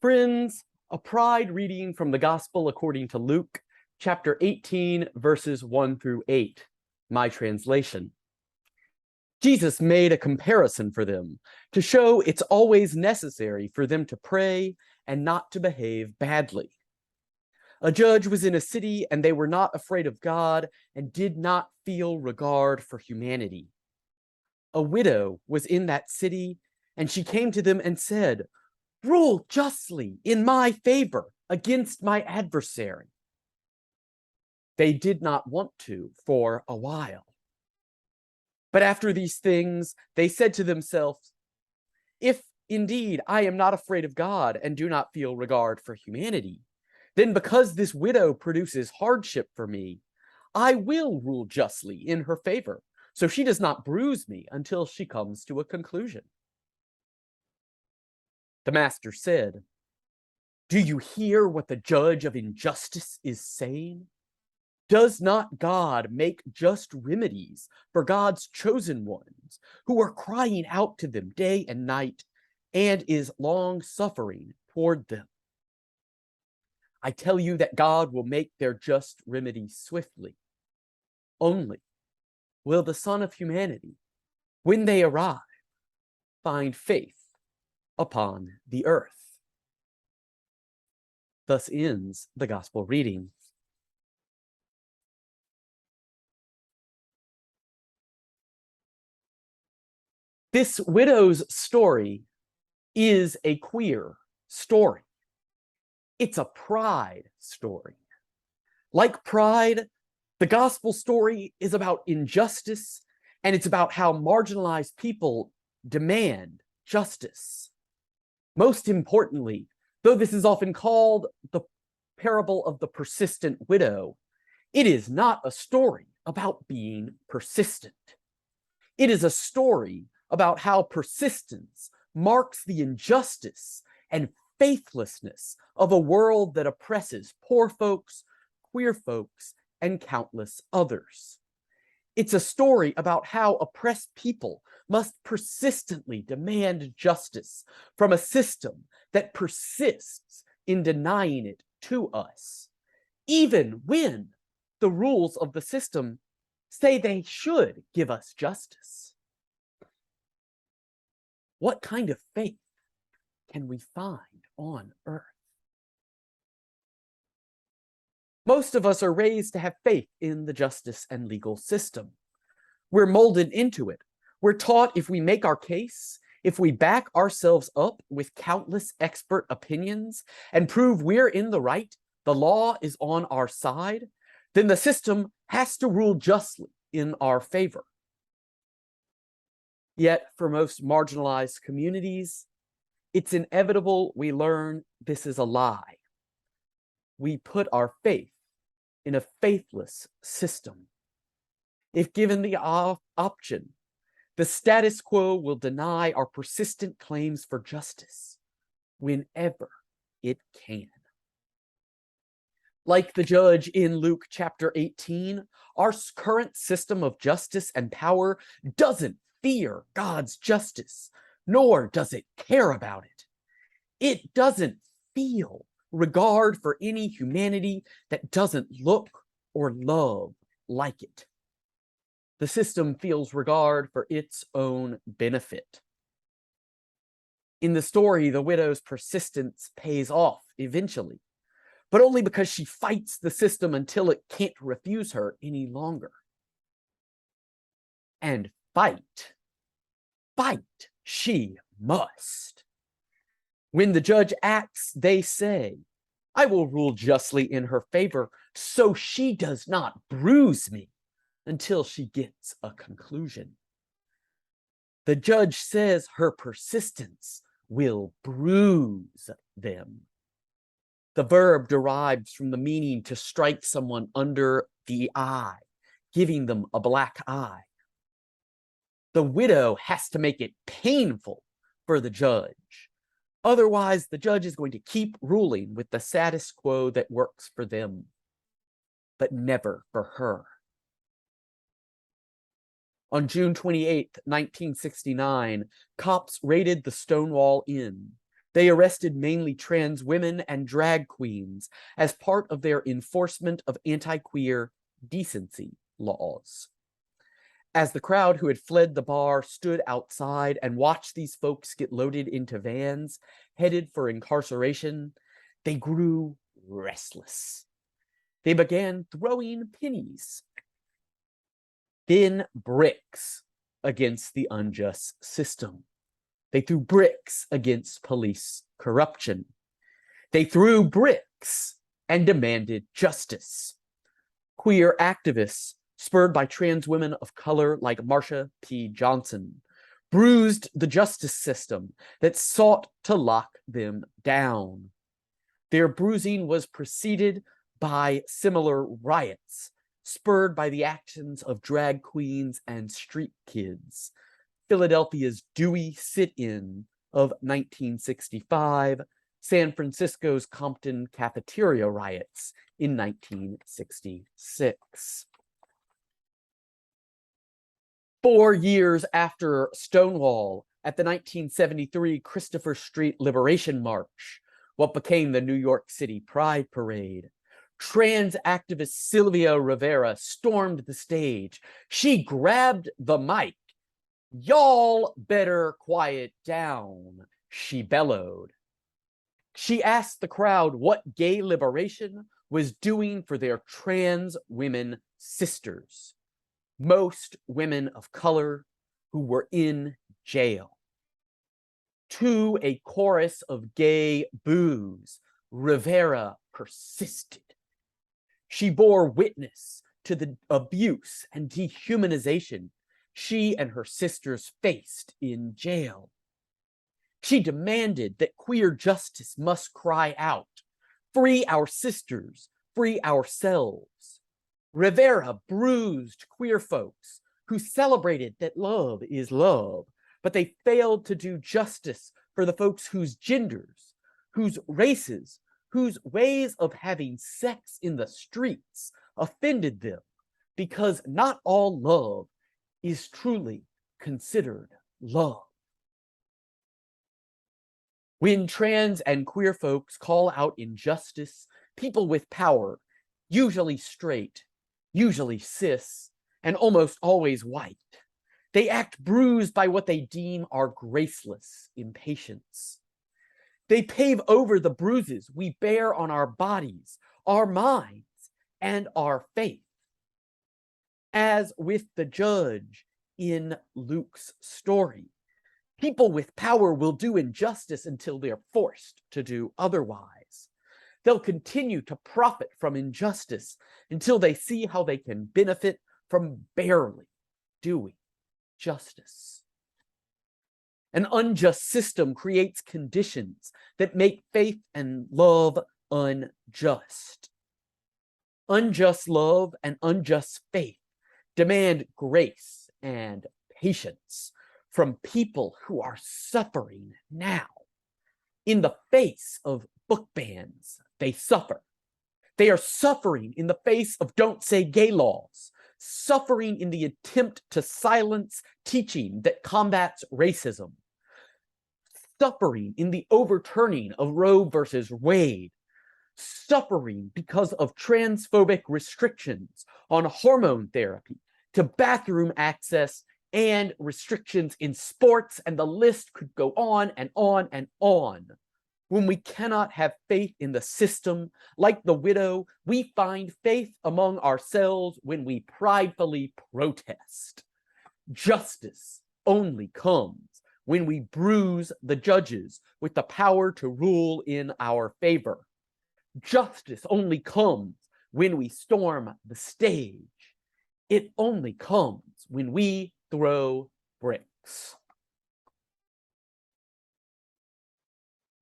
Friends, a pride reading from the Gospel according to Luke, chapter 18, verses 1 through 8, my translation. Jesus made a comparison for them to show it's always necessary for them to pray and not to behave badly. A judge was in a city, and they were not afraid of God and did not feel regard for humanity. A widow was in that city, and she came to them and said, "Rule justly in my favor against my adversary." They did not want to for a while. But after these things, they said to themselves, "If indeed I am not afraid of God and do not feel regard for humanity, then because this widow produces hardship for me, I will rule justly in her favor, so she does not bruise me until she comes to a conclusion." The master said, "Do you hear what the judge of injustice is saying? Does not God make just remedies for God's chosen ones who are crying out to them day and night, and is long-suffering toward them? I tell you that God will make their just remedies swiftly. Only will the Son of Humanity, when they arrive, find faith upon the earth." Thus ends the Gospel reading. This widow's story is a queer story. It's a pride story. Like pride, the gospel story is about injustice, and it's about how marginalized people demand justice. Most importantly, though this is often called the parable of the persistent widow, it is not a story about being persistent. It is a story about how persistence marks the injustice and faithlessness of a world that oppresses poor folks, queer folks, and countless others. It's a story about how oppressed people must persistently demand justice from a system that persists in denying it to us, even when the rules of the system say they should give us justice. What kind of faith can we find on earth? Most of us are raised to have faith in the justice and legal system. We're molded into it. We're taught if we make our case, if we back ourselves up with countless expert opinions and prove we're in the right, the law is on our side, then the system has to rule justly in our favor. Yet, for most marginalized communities, it's inevitable we learn this is a lie. We put our faith in a faithless system. If given the option, the status quo will deny our persistent claims for justice whenever it can. Like the judge in Luke chapter 18, our current system of justice and power doesn't fear God's justice, nor does it care about it. It doesn't feel regard for any humanity that doesn't look or love like it. The system feels regard for its own benefit. In the story, the widow's persistence pays off eventually, but only because she fights the system until it can't refuse her any longer. And fight she must. When the judge acts, they say, "I will rule justly in her favor, so she does not bruise me until she gets a conclusion." The judge says her persistence will bruise them. The verb derives from the meaning to strike someone under the eye, giving them a black eye. The widow has to make it painful for the judge. Otherwise, the judge is going to keep ruling with the status quo that works for them, but never for her. On June 28, 1969, cops raided the Stonewall Inn, They arrested mainly trans women and drag queens as part of their enforcement of anti-queer decency laws. As the crowd who had fled the bar stood outside and watched these folks get loaded into vans, headed for incarceration, they grew restless. They began throwing pennies, then bricks against the unjust system. They threw bricks against police corruption. They threw bricks and demanded justice. Queer activists, spurred by trans women of color like Marsha P. Johnson, bruised the justice system that sought to lock them down. Their bruising was preceded by similar riots, spurred by the actions of drag queens and street kids. Philadelphia's Dewey sit-in of 1965, San Francisco's Compton cafeteria riots in 1966. 4 years after Stonewall, at the 1973 Christopher Street Liberation March, what became the New York City Pride Parade, trans activist Sylvia Rivera stormed the stage. She grabbed the mic. "Y'all better quiet down," she bellowed. She asked the crowd what gay liberation was doing for their trans women sisters, most women of color who were in jail. To a chorus of gay boos, Rivera persisted. She bore witness to the abuse and dehumanization she and her sisters faced in jail. She demanded that queer justice must cry out, "Free our sisters, free ourselves." Rivera bruised queer folks who celebrated that love is love, but they failed to do justice for the folks whose genders, whose races, whose ways of having sex in the streets offended them, because not all love is truly considered love. When trans and queer folks call out injustice, people with power, usually straight, usually cis, and almost always white, they act bruised by what they deem our graceless impatience. They pave over the bruises we bear on our bodies, our minds, and our faith. As with the judge in Luke's story, people with power will do injustice until they're forced to do otherwise. They'll continue to profit from injustice until they see how they can benefit from barely doing justice. An unjust system creates conditions that make faith and love unjust. Unjust love and unjust faith demand grace and patience from people who are suffering now. In the face of book bans, they suffer. They are suffering in the face of don't say gay laws, suffering in the attempt to silence teaching that combats racism, suffering in the overturning of Roe versus Wade, suffering because of transphobic restrictions on hormone therapy, to bathroom access, and restrictions in sports, and the list could go on and on and on. When we cannot have faith in the system, like the widow, we find faith among ourselves when we pridefully protest. Justice only comes when we bruise the judges with the power to rule in our favor. Justice only comes when we storm the stage. It only comes when we throw bricks.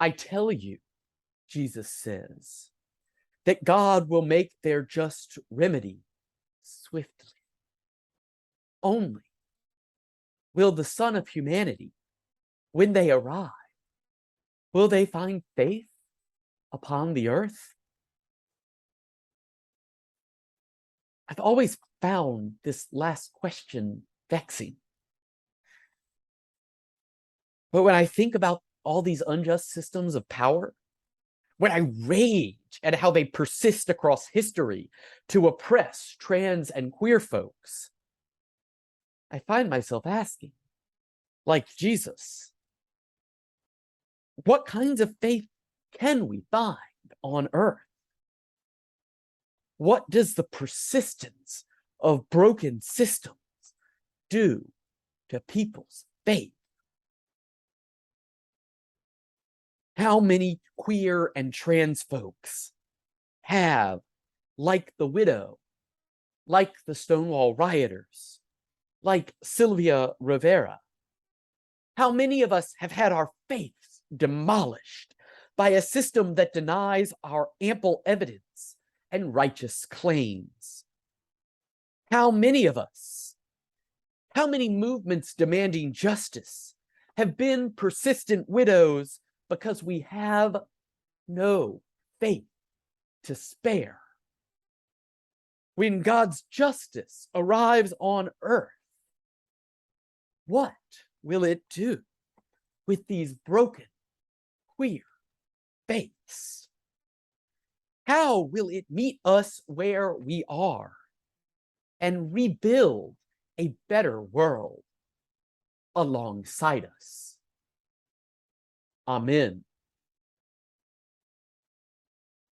I tell you, Jesus says, that God will make their just remedy swiftly. Only will the Son of Humanity, when they arrive, will they find faith upon the earth? I've always found this last question vexing. But when I think about all these unjust systems of power, when I rage at how they persist across history to oppress trans and queer folks, I find myself asking, like Jesus, what kinds of faith can we find on earth? What does the persistence of broken systems do to people's faith? How many queer and trans folks have, like the widow, like the Stonewall rioters, like Sylvia Rivera, how many of us have had our faiths demolished by a system that denies our ample evidence and righteous claims? How many of us, how many movements demanding justice have been persistent widows because we have no faith to spare? When God's justice arrives on earth, what will it do with these broken, queer faiths? How will it meet us where we are and rebuild a better world alongside us? Amen.